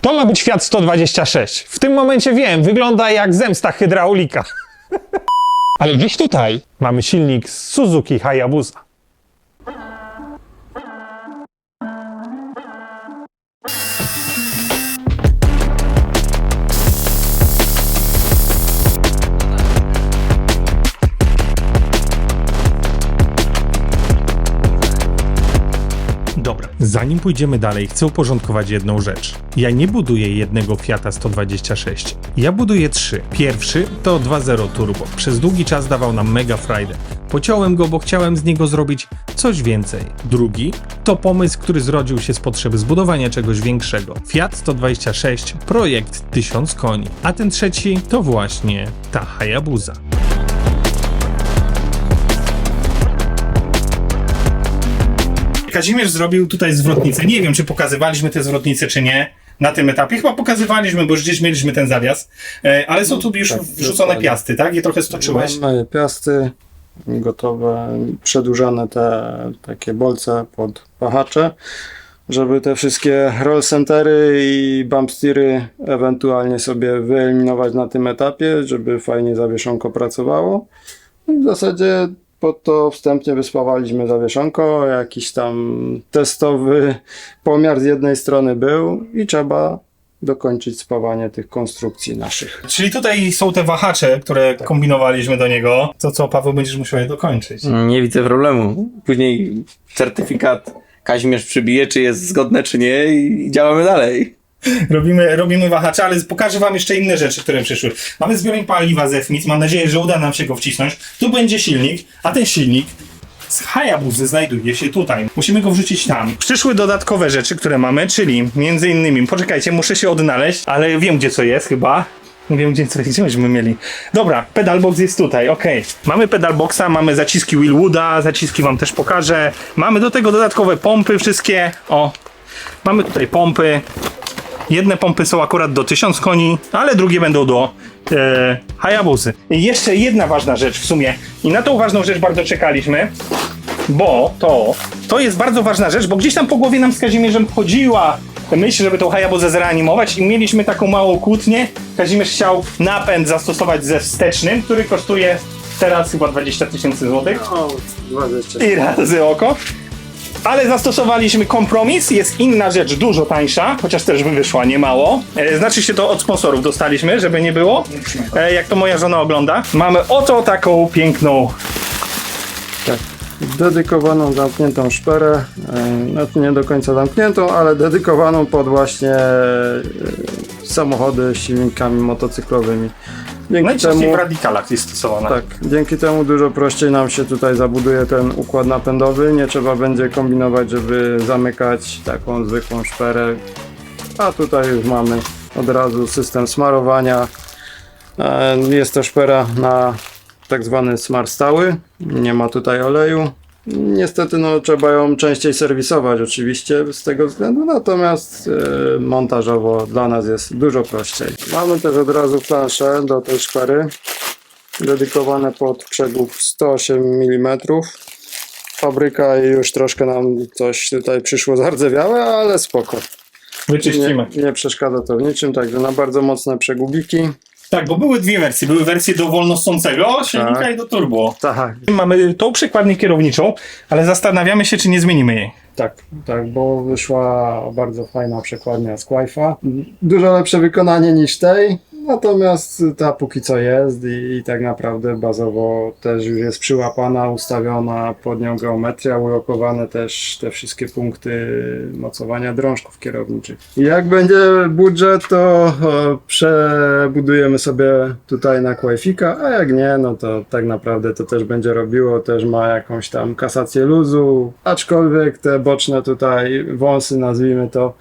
To ma być Fiat 126. W tym momencie wiem, wygląda jak zemsta hydraulika. Ale gdzieś tutaj mamy silnik z Suzuki Hayabusa. Dobra, zanim pójdziemy dalej, chcę uporządkować jedną rzecz. Ja nie buduję jednego Fiata 126. Ja buduję 3. Pierwszy to 2.0 Turbo. Przez długi czas dawał nam mega frajdę. Pociąłem go, bo chciałem z niego zrobić coś więcej. Drugi to pomysł, który zrodził się z potrzeby zbudowania czegoś większego. Fiat 126, projekt 1000 koni. A ten trzeci to właśnie ta Hayabusa. Kazimierz zrobił tutaj zwrotnicę. Nie wiem, czy pokazywaliśmy te zwrotnice, czy nie na tym etapie. Chyba pokazywaliśmy, bo już gdzieś mieliśmy ten zawias. Ale są tu już tak, wrzucone piasty, tak? Je trochę stoczyłeś. Mamy piasty gotowe, przedłużane te takie bolce pod wahacze, żeby te wszystkie roll centery i bump steery ewentualnie sobie wyeliminować na tym etapie, żeby fajnie zawieszonko pracowało. W zasadzie po to wstępnie wyspawaliśmy zawieszonko, jakiś tam testowy pomiar z jednej strony był i trzeba dokończyć spawanie tych konstrukcji naszych. Czyli tutaj są te wahacze, które kombinowaliśmy do niego. To co, Paweł, będziesz musiał je dokończyć. Nie widzę problemu. Później certyfikat Kazimierz przybije, czy jest zgodne, czy nie i działamy dalej. Robimy wahacze, ale pokażę wam jeszcze inne rzeczy, które przyszły. Mamy zbiornik paliwa Zefmit, mam nadzieję, że uda nam się go wcisnąć. Tu będzie silnik, a ten silnik z Hayabusy znajduje się tutaj. Musimy go wrzucić tam. Przyszły dodatkowe rzeczy, które mamy, czyli między innymi, poczekajcie, muszę się odnaleźć, ale wiem gdzie co jest chyba. Nie wiem gdzie myśmy mieli. Dobra, pedalbox jest tutaj, okej. Mamy pedalboxa, mamy zaciski Willwooda, zaciski wam też pokażę. Mamy do tego dodatkowe pompy wszystkie. O, mamy tutaj pompy. Jedne pompy są akurat do 1000 koni, ale drugie będą do Hayabusy. I jeszcze jedna ważna rzecz w sumie. I na tą ważną rzecz bardzo czekaliśmy, bo to jest bardzo ważna rzecz, bo gdzieś tam po głowie nam z Kazimierzem chodziła myśl, żeby tą Hayabusę zreanimować i mieliśmy taką małą kłótnię. Kazimierz chciał napęd zastosować ze wstecznym, który kosztuje teraz chyba 20 000 złotych. O, 20. I razy oko. Ale zastosowaliśmy kompromis, jest inna rzecz, dużo tańsza, chociaż też by wyszła niemało. Znaczy się to od sponsorów dostaliśmy, żeby nie było. Jak to moja żona ogląda. Mamy oto taką piękną. Tak. Dedykowaną, zamkniętą szperę, znaczy nie do końca zamkniętą, ale dedykowaną pod właśnie samochody z silnikami motocyklowymi. Najczęściej w radikalach jest stosowana. Tak, dzięki temu dużo prościej nam się tutaj zabuduje ten układ napędowy, nie trzeba będzie kombinować, żeby zamykać taką zwykłą szperę, a tutaj już mamy od razu system smarowania. Jest to szpera na tak zwany smar stały, nie ma tutaj oleju. Niestety no, trzeba ją częściej serwisować oczywiście z tego względu, natomiast montażowo dla nas jest dużo prościej. Mamy też od razu plansze do tej szpery, dedykowane pod przegub 108 mm. Fabryka i już troszkę nam coś tutaj przyszło zardzewiałe, ale spoko. Wyczyścimy. Nie przeszkadza to w niczym, także na bardzo mocne przegubiki. Tak, bo były dwie wersje. Były wersje do wolnossącego silnika Tak. i do turbo. Tak. Mamy tą przekładnię kierowniczą, ale zastanawiamy się, czy nie zmienimy jej. Tak, bo wyszła bardzo fajna przekładnia z Quaifa. Dużo lepsze wykonanie niż tej, natomiast ta póki co jest i tak naprawdę bazowo też już jest przyłapana, ustawiona pod nią geometria, ulokowane też te wszystkie punkty mocowania drążków kierowniczych. I jak będzie budżet, to przebudujemy sobie tutaj na Quaifika, a jak nie, no to tak naprawdę to też będzie robiło, też ma jakąś tam kasację luzu, aczkolwiek te boczne tutaj wąsy, nazwijmy to,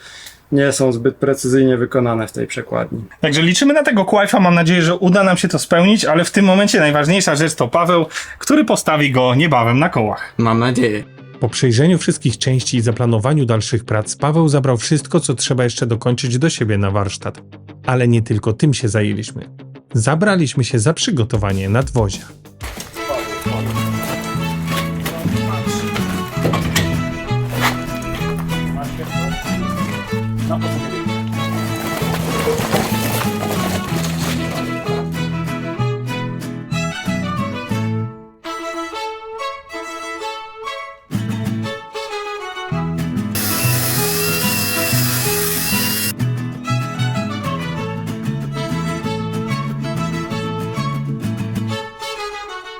nie są zbyt precyzyjnie wykonane w tej przekładni. Także liczymy na tego Quaifa, mam nadzieję, że uda nam się to spełnić, ale w tym momencie najważniejsza rzecz to Paweł, który postawi go niebawem na kołach. Mam nadzieję. Po przejrzeniu wszystkich części i zaplanowaniu dalszych prac, Paweł zabrał wszystko, co trzeba jeszcze dokończyć do siebie na warsztat. Ale nie tylko tym się zajęliśmy. Zabraliśmy się za przygotowanie nadwozia.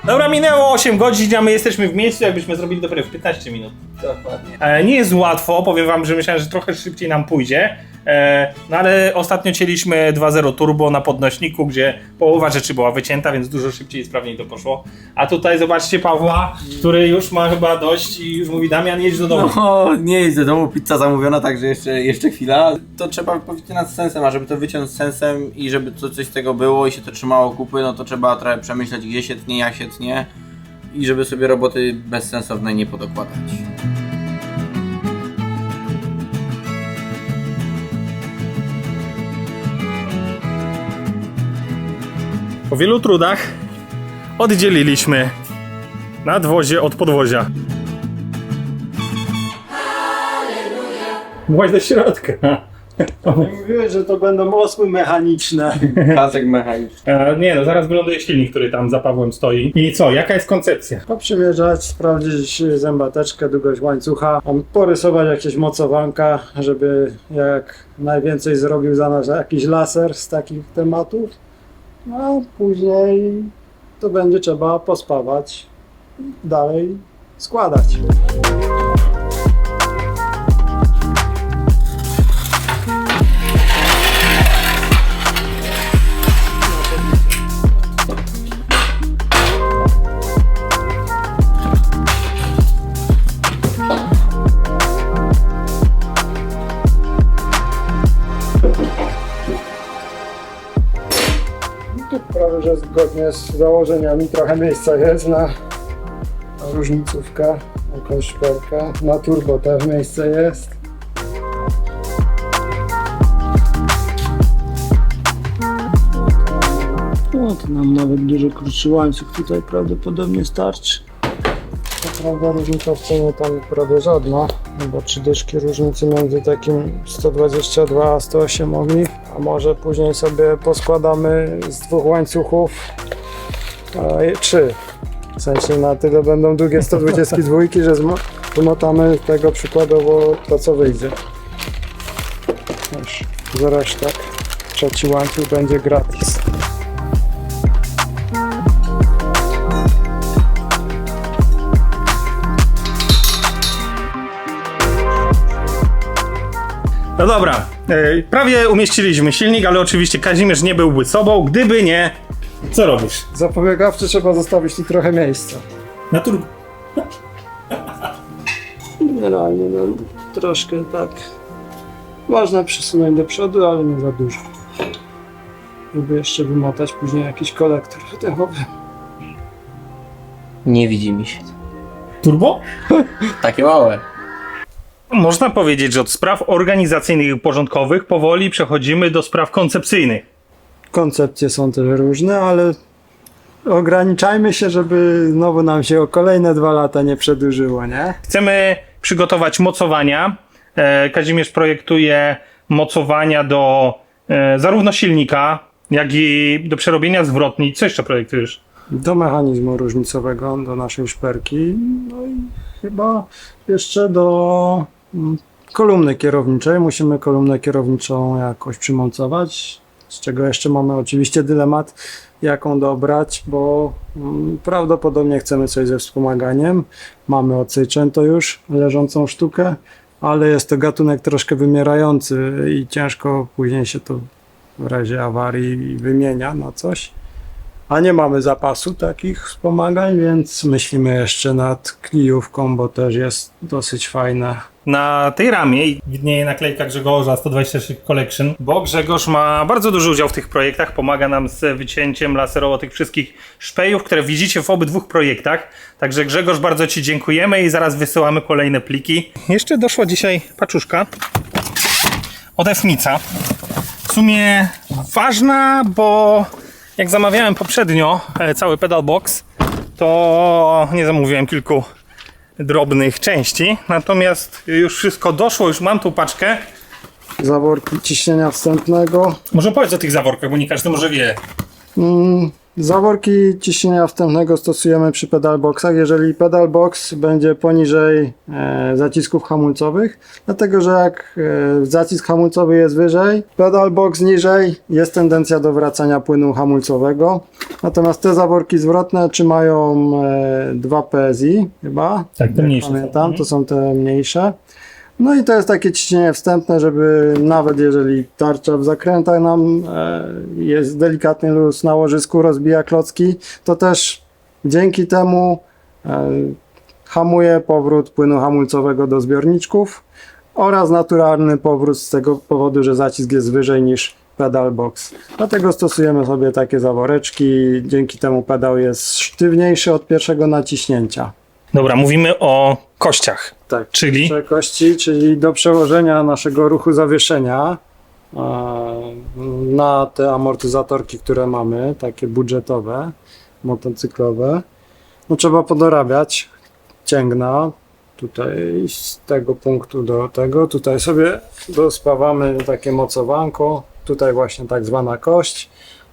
Dobra, minęło 8 godzin, a my jesteśmy w miejscu, jakbyśmy zrobili dopiero w 15 minut. Dokładnie. Nie jest łatwo, powiem wam, że myślałem, że trochę szybciej nam pójdzie. No ale ostatnio cieliśmy 2.0 turbo na podnośniku, gdzie połowa rzeczy była wycięta, więc dużo szybciej i sprawniej to poszło. A tutaj zobaczcie Pawła, który już ma chyba dość i już mówi: Damian, jedź do domu. No, nie jest do domu, pizza zamówiona, także jeszcze chwila. To trzeba wycinać z sensem, a żeby to wyciąć z sensem i żeby to coś z tego było i się to trzymało kupy, no to trzeba trochę przemyśleć, gdzie się tnie, jak się tnie i żeby sobie roboty bezsensowne nie podokładać. Po wielu trudach oddzieliliśmy nadwozie od podwozia. Właź do środka. Mówiłeś, że to będą osły mechaniczne. Pasek mechaniczny. Nie no, zaraz wyląduje silnik, który tam za Pawłem stoi. I co, jaka jest koncepcja? Poprzymierzać, sprawdzić zębateczkę, długość łańcucha, porysować jakieś mocowanka, żeby jak najwięcej zrobił za nas jakiś laser z takich tematów. No a później to będzie trzeba pospawać i dalej składać. Prawie że zgodnie z założeniami trochę miejsca jest na różnicówkę, jakąś szperkę. Na turbo też miejsce jest. No to nam nawet dużo krótszy łańcuch tutaj prawdopodobnie starczy. Co prawda różnica w cenie tam prawie żadna, bo 3 dyszki różnicy między takim 122 a 108 ogniw, a może później sobie poskładamy z 2 łańcuchów 3. W sensie na tyle będą długie 122, że zmotamy tego przykładowo to co wyjdzie. Już za resztek 3 łańcuch będzie gratis. No dobra, prawie umieściliśmy silnik, ale oczywiście Kazimierz nie byłby sobą, gdyby nie... Co robisz? Zapobiegawczy trzeba zostawić tu trochę miejsca. Na turbo. Generalnie no, troszkę tak. Można przesunąć do przodu, ale nie za dużo. Żeby jeszcze wymotać później jakiś kolektor wydechowy. Nie widzi mi się. Turbo? Takie małe. Można powiedzieć, że od spraw organizacyjnych i porządkowych powoli przechodzimy do spraw koncepcyjnych. Koncepcje są też różne, ale ograniczajmy się, żeby znowu nam się o kolejne 2 lata nie przedłużyło, nie? Chcemy przygotować mocowania. Kazimierz projektuje mocowania do zarówno silnika, jak i do przerobienia zwrotni. Co jeszcze projektujesz? Do mechanizmu różnicowego, do naszej szperki, no i chyba jeszcze do kolumny kierowniczej. Musimy kolumnę kierowniczą jakoś przymocować, z czego jeszcze mamy oczywiście dylemat, jaką dobrać, bo prawdopodobnie chcemy coś ze wspomaganiem. Mamy od Seicento już leżącą sztukę, ale jest to gatunek troszkę wymierający i ciężko później się to w razie awarii wymienia na coś. A nie mamy zapasu takich wspomagań, więc myślimy jeszcze nad klijówką, bo też jest dosyć fajna. Na tej ramie widnieje naklejka Grzegorza 126 Collection, bo Grzegorz ma bardzo duży udział w tych projektach, pomaga nam z wycięciem laserowo tych wszystkich szpejów, które widzicie w obydwu projektach. Także Grzegorz, bardzo Ci dziękujemy i zaraz wysyłamy kolejne pliki. Jeszcze doszła dzisiaj paczuszka od Efmica. W sumie ważna, bo jak zamawiałem poprzednio cały pedal box, to nie zamówiłem kilku drobnych części, natomiast już wszystko doszło, już mam tą paczkę. Zaworki ciśnienia wstępnego. Może powiedz o tych zaworkach, bo nie każdy może wie. Zaworki ciśnienia wstępnego stosujemy przy pedalboxach, jeżeli pedalbox będzie poniżej zacisków hamulcowych, dlatego że jak zacisk hamulcowy jest wyżej, pedalbox niżej, jest tendencja do wracania płynu hamulcowego. Natomiast te zaworki zwrotne trzymają 2 PSI chyba, Tak, te jak mniejsze są. pamiętam, to są te mniejsze. No i to jest takie ciśnienie wstępne, żeby nawet jeżeli tarcza w zakrętach nam jest delikatny luz na łożysku, rozbija klocki, to też dzięki temu hamuje powrót płynu hamulcowego do zbiorniczków oraz naturalny powrót z tego powodu, że zacisk jest wyżej niż pedal box. Dlatego stosujemy sobie takie zaworeczki, dzięki temu pedał jest sztywniejszy od pierwszego naciśnięcia. Dobra, mówimy o kościach. Tak, Czyli? szerokości, czyli do przełożenia naszego ruchu zawieszenia na te amortyzatorki, które mamy, takie budżetowe, motocyklowe, no trzeba podorabiać cięgna tutaj z tego punktu do tego, tutaj sobie dospawamy takie mocowanko, tutaj właśnie tak zwana kość,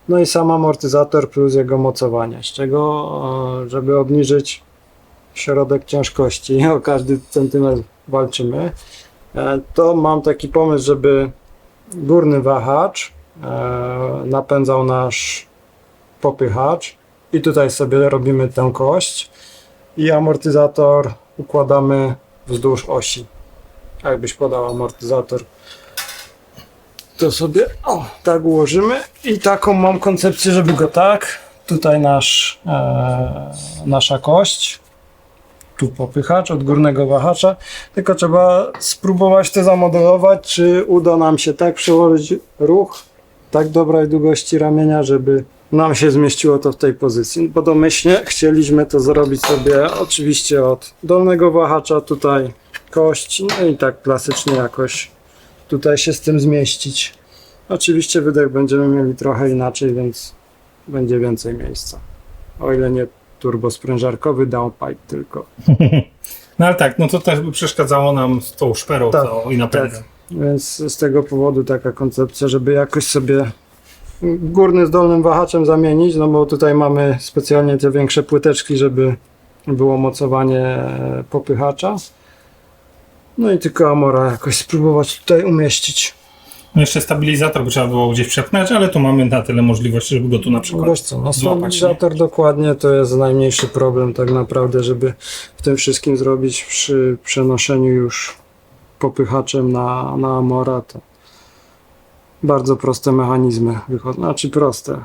no i sam amortyzator plus jego mocowanie, z czego żeby obniżyć środek ciężkości, o każdy centymetr walczymy, to mam taki pomysł, żeby górny wahacz napędzał nasz popychacz i tutaj sobie robimy tę kość i amortyzator układamy wzdłuż osi. Jakbyś podał amortyzator, to sobie tak ułożymy i taką mam koncepcję, żeby go tak, tutaj nasza kość, tu popychacz od górnego wahacza, tylko trzeba spróbować to zamodelować, czy uda nam się tak przełożyć ruch, tak dobrej długości ramienia, żeby nam się zmieściło to w tej pozycji, bo domyślnie chcieliśmy to zrobić sobie oczywiście od dolnego wahacza, tutaj kość, no i tak klasycznie jakoś tutaj się z tym zmieścić. Oczywiście wydech będziemy mieli trochę inaczej, więc będzie więcej miejsca, o ile nie turbosprężarkowy downpipe tylko. No ale tak, no to też by przeszkadzało nam z tą szperą Tak, całą i napędem. tak. Więc z tego powodu taka koncepcja, żeby jakoś sobie górny z dolnym wahaczem zamienić, no bo tutaj mamy specjalnie te większe płyteczki, żeby było mocowanie popychacza. No i tylko Amora jakoś spróbować tutaj umieścić. No jeszcze stabilizator by trzeba było gdzieś przepchnąć, ale tu mamy na tyle możliwości, żeby go tu na przykład Wiesz co, no złapać. stabilizator dokładnie to jest najmniejszy problem tak naprawdę, żeby w tym wszystkim zrobić przy przenoszeniu już popychaczem na Amora, to bardzo proste mechanizmy wychodzą, znaczy proste.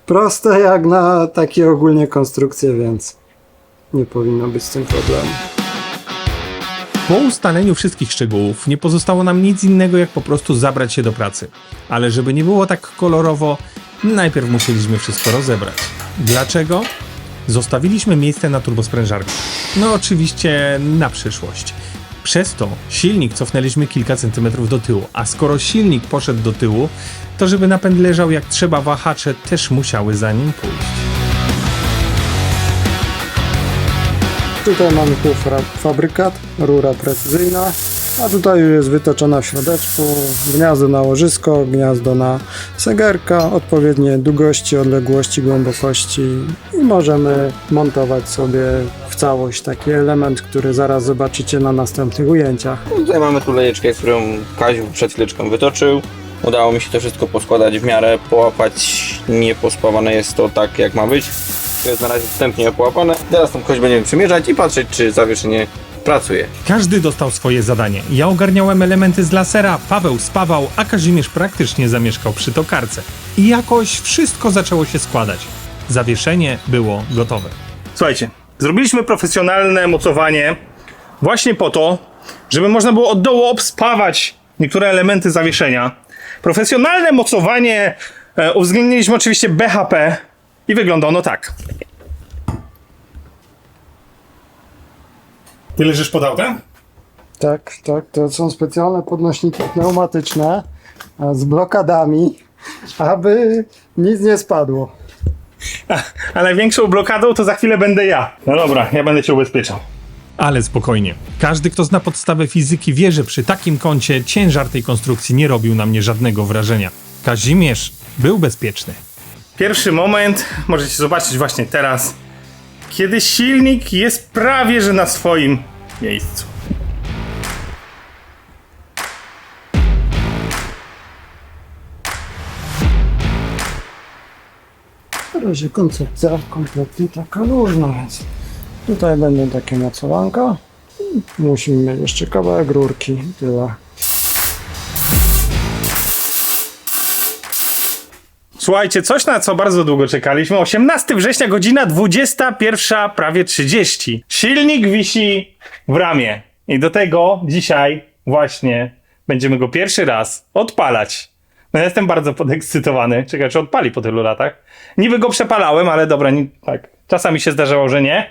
Proste jak na takie ogólnie konstrukcje, więc nie powinno być z tym problemu. Po ustaleniu wszystkich szczegółów nie pozostało nam nic innego, jak po prostu zabrać się do pracy. Ale żeby nie było tak kolorowo, najpierw musieliśmy wszystko rozebrać. Dlaczego? Zostawiliśmy miejsce na turbosprężarkę. No oczywiście na przyszłość. Przez to silnik cofnęliśmy kilka centymetrów do tyłu, a skoro silnik poszedł do tyłu, to żeby napęd leżał jak trzeba, wahacze też musiały za nim pójść. Tutaj mamy półfabrykat, rura precyzyjna, a tutaj już jest wytoczona w środeczku, gniazdo na łożysko, gniazdo na segerka, odpowiednie długości, odległości, głębokości i możemy montować sobie w całość taki element, który zaraz zobaczycie na następnych ujęciach. Tutaj mamy tu lejeczkę, którą Kaziu przed chwileczką wytoczył. Udało mi się to wszystko poskładać w miarę, połapać, nie pospawane jest to tak jak ma być. To jest na razie wstępnie połapane. Teraz tą kość będziemy przymierzać i patrzeć, czy zawieszenie pracuje. Każdy dostał swoje zadanie. Ja ogarniałem elementy z lasera, Paweł spawał, a Kazimierz praktycznie zamieszkał przy tokarce. I jakoś wszystko zaczęło się składać. Zawieszenie było gotowe. Słuchajcie, zrobiliśmy profesjonalne mocowanie właśnie po to, żeby można było od dołu obspawać niektóre elementy zawieszenia. Profesjonalne mocowanie uwzględniliśmy oczywiście BHP i wygląda ono tak. Ty leżysz pod autem? Tak, to są specjalne podnośniki pneumatyczne z blokadami, aby nic nie spadło. A największą blokadą to za chwilę będę ja. No dobra, ja będę cię ubezpieczał. Ale spokojnie. Każdy, kto zna podstawę fizyki, wie, że przy takim kącie ciężar tej konstrukcji nie robił na mnie żadnego wrażenia. Kazimierz był bezpieczny. pierwszy moment, możecie zobaczyć właśnie teraz, kiedy silnik jest prawie że na swoim miejscu. Na razie koncepcja kompletnie taka różna, więc tutaj będą takie mocowanka. Musimy mieć jeszcze kawałek rurki, tyle. Słuchajcie, coś na co bardzo długo czekaliśmy. 18 września, godzina 21, prawie 30. Silnik wisi w ramie. I do tego dzisiaj właśnie będziemy go pierwszy raz odpalać. No ja jestem bardzo podekscytowany. Czekaj, czy odpali po tylu latach? Niby go przepalałem, ale dobra, tak. Czasami się zdarzało, że nie.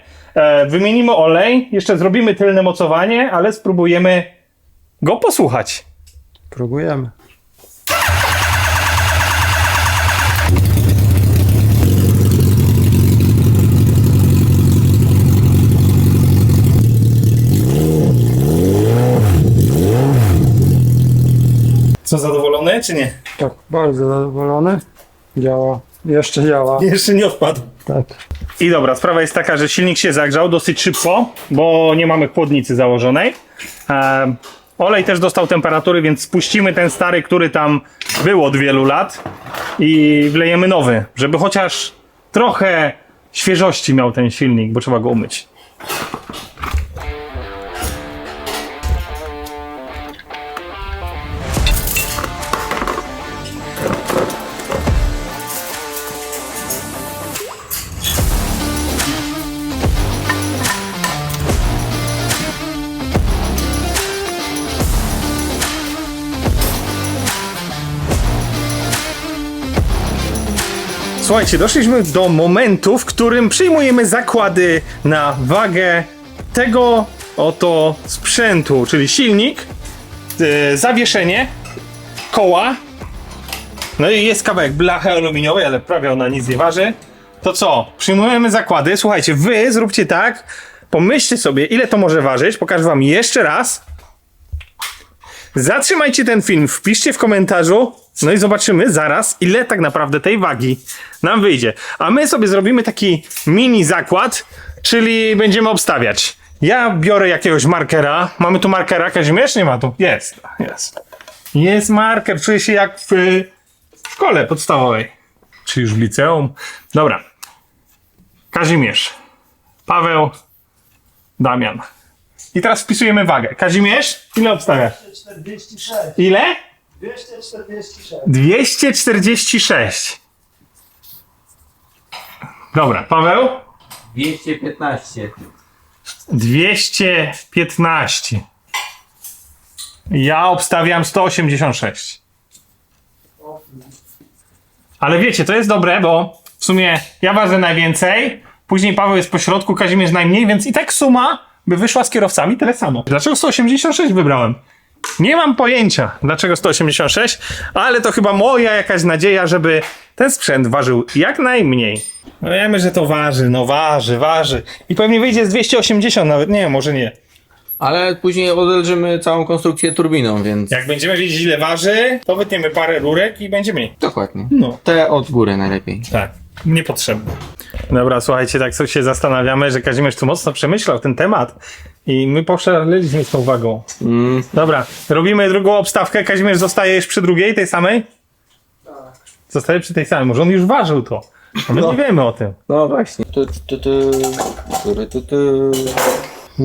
Wymienimy olej, jeszcze zrobimy tylne mocowanie, ale spróbujemy go posłuchać. Próbujemy. Co, zadowolony czy nie? Tak, bardzo zadowolony. Działa. Jeszcze działa. Jeszcze nie odpadł. Tak. I dobra, sprawa jest taka, że silnik się zagrzał dosyć szybko, bo nie mamy chłodnicy założonej. Olej też dostał temperatury, więc spuścimy ten stary, który tam był od wielu lat i wlejemy nowy, żeby chociaż trochę świeżości miał ten silnik, bo trzeba go umyć. Słuchajcie, doszliśmy do momentu, w którym przyjmujemy zakłady na wagę tego oto sprzętu, czyli silnik, zawieszenie, koła, no i jest kawałek blachy aluminiowej, ale prawie ona nic nie waży. To co? Przyjmujemy zakłady. Słuchajcie, wy zróbcie tak, pomyślcie sobie, ile to może ważyć, pokażę wam jeszcze raz. Zatrzymajcie ten film, wpiszcie w komentarzu, no i zobaczymy zaraz, ile tak naprawdę tej wagi nam wyjdzie. A my sobie zrobimy taki mini zakład, czyli będziemy obstawiać. Ja biorę jakiegoś markera. Mamy tu markera, Kazimierz? Nie ma tu. Jest. Jest marker, czuję się jak w szkole podstawowej. Czy już w liceum? Dobra. Kazimierz, Paweł, Damian. I teraz wpisujemy wagę. Kazimierz, ile obstawiasz? 246. Ile? 246. 246. Dobra, Paweł? 215. 215. Ja obstawiam 186. Ale wiecie, to jest dobre, bo w sumie ja ważę najwięcej, później Paweł jest po środku, Kazimierz najmniej, więc i tak suma by wyszła z kierowcami tyle samo. Dlaczego 186 wybrałem? Nie mam pojęcia, dlaczego 186, ale to chyba moja jakaś nadzieja, żeby ten sprzęt ważył jak najmniej. No wiemy, że to waży, no waży. I pewnie wyjdzie z 280 nawet, nie, może nie. Ale później odelżymy całą konstrukcję turbiną, więc... Jak będziemy wiedzieć ile waży, to wytniemy parę rurek i będzie mniej. Dokładnie. No. Te od góry najlepiej. Tak, niepotrzebne. Dobra, słuchajcie, tak sobie się zastanawiamy, że Kazimierz tu mocno przemyślał ten temat i my poszaleliśmy z tą wagą. Dobra, robimy drugą obstawkę. Kazimierz, zostajesz przy drugiej, tej samej? Tak. Zostaje przy tej samej, może on już ważył to. A my nie wiemy o tym. No właśnie.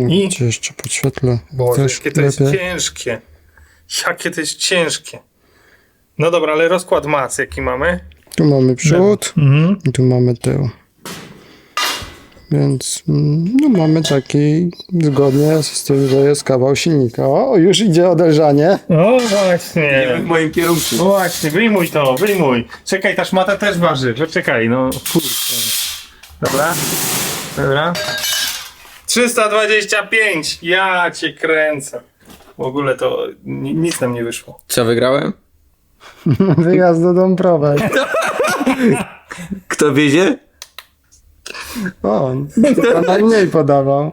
I... Cię jeszcze podświetlę. Boże, Też jakie to jest lepiej. ciężkie. Jakie to jest ciężkie. No dobra, ale rozkład mas jaki mamy? Tu mamy przód Mhm. i tu mamy tył. Więc no mamy taki zgodnie z tym, że jest kawał silnika. O, już idzie odelżanie. O właśnie. W moim kierunku. No właśnie, wyjmuj to, wyjmuj. Czekaj, ta szmata też waży. Poczekaj, no kurczę. Dobra. 325! Ja cię kręcę. W ogóle to nic nam nie wyszło. Co wygrałem? Wyjazd do Dąbrowej. Kto wiedzie? On. To najmniej podawał.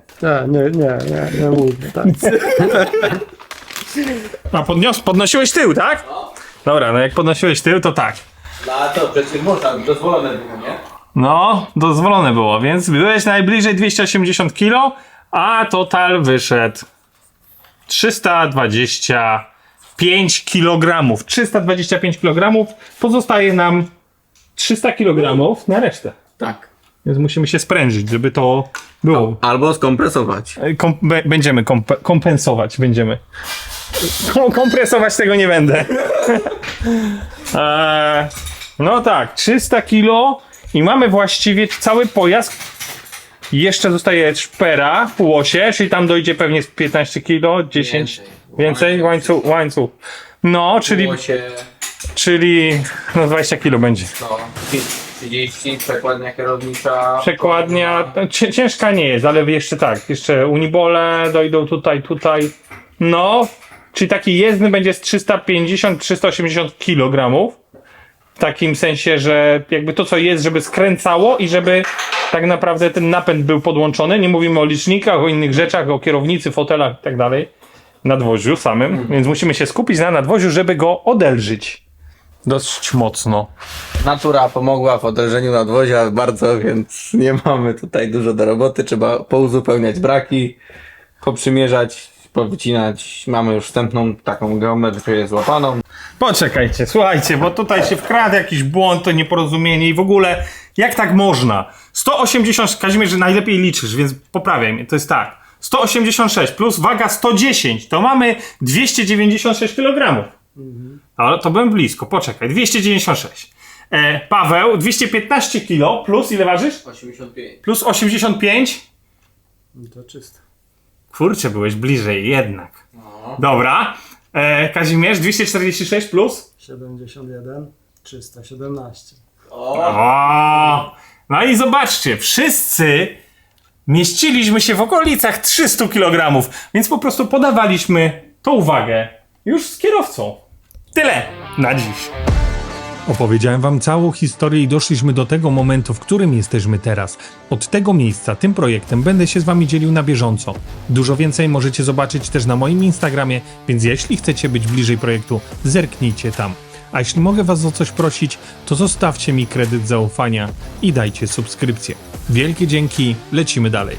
Nie mówię. Tak. A podnosiłeś tył, tak? Dobra, no jak podnosiłeś tył, to tak. No a to przecież można, dozwolone było, nie? No, dozwolone było, więc byłeś najbliżej 280 kg, a total wyszedł 325 kg. 325 kg, pozostaje nam 300 kg na resztę. Tak. Więc musimy się sprężyć, żeby to było. Albo skompresować. Będziemy kompensować, będziemy. Kompresować tego nie będę. No tak, 300 kg i mamy właściwie cały pojazd. Jeszcze zostaje szpera, półosie, czyli tam dojdzie pewnie z 15 kg, 10, więcej, łańcuch. No, czyli no 20 kg będzie. No, 30, przekładnia kierownicza. Przekładnia, ciężka nie jest, ale jeszcze tak, jeszcze unibole dojdą tutaj. No, czyli taki jezdny będzie z 350-380 kg. W takim sensie, że jakby to co jest, żeby skręcało i żeby tak naprawdę ten napęd był podłączony. Nie mówimy o licznikach, o innych rzeczach, o kierownicy, fotelach i tak dalej. Nadwoziu samym, więc musimy się skupić na nadwoziu, żeby go odelżyć. Dość mocno. Natura pomogła w odelżeniu nadwozia bardzo, więc nie mamy tutaj dużo do roboty. Trzeba pouzupełniać braki, poprzymierzać, powycinać. Mamy już wstępną taką geometrię złapaną. Poczekajcie, słuchajcie, bo tutaj się wkradł jakiś błąd, to nieporozumienie i w ogóle, jak tak można? 180, Kazimierz, najlepiej liczysz, więc poprawiaj mnie, to jest tak. 186 plus waga 110, to mamy 296 kg. Ale to byłem blisko, poczekaj, 296. Paweł, 215 kg plus ile ważysz? 85. Plus 85? To czysto. Kurczę, byłeś bliżej jednak. No. Dobra. Kazimierz, 246 plus? 71, 317. O! No i zobaczcie, wszyscy mieściliśmy się w okolicach 300 kg, więc po prostu podawaliśmy tą uwagę już z kierowcą. Tyle na dziś. Opowiedziałem wam całą historię i doszliśmy do tego momentu, w którym jesteśmy teraz. Od tego miejsca, tym projektem będę się z wami dzielił na bieżąco. Dużo więcej możecie zobaczyć też na moim Instagramie, więc jeśli chcecie być bliżej projektu, zerknijcie tam. A jeśli mogę was o coś prosić, to zostawcie mi kredyt zaufania i dajcie subskrypcję. Wielkie dzięki, lecimy dalej.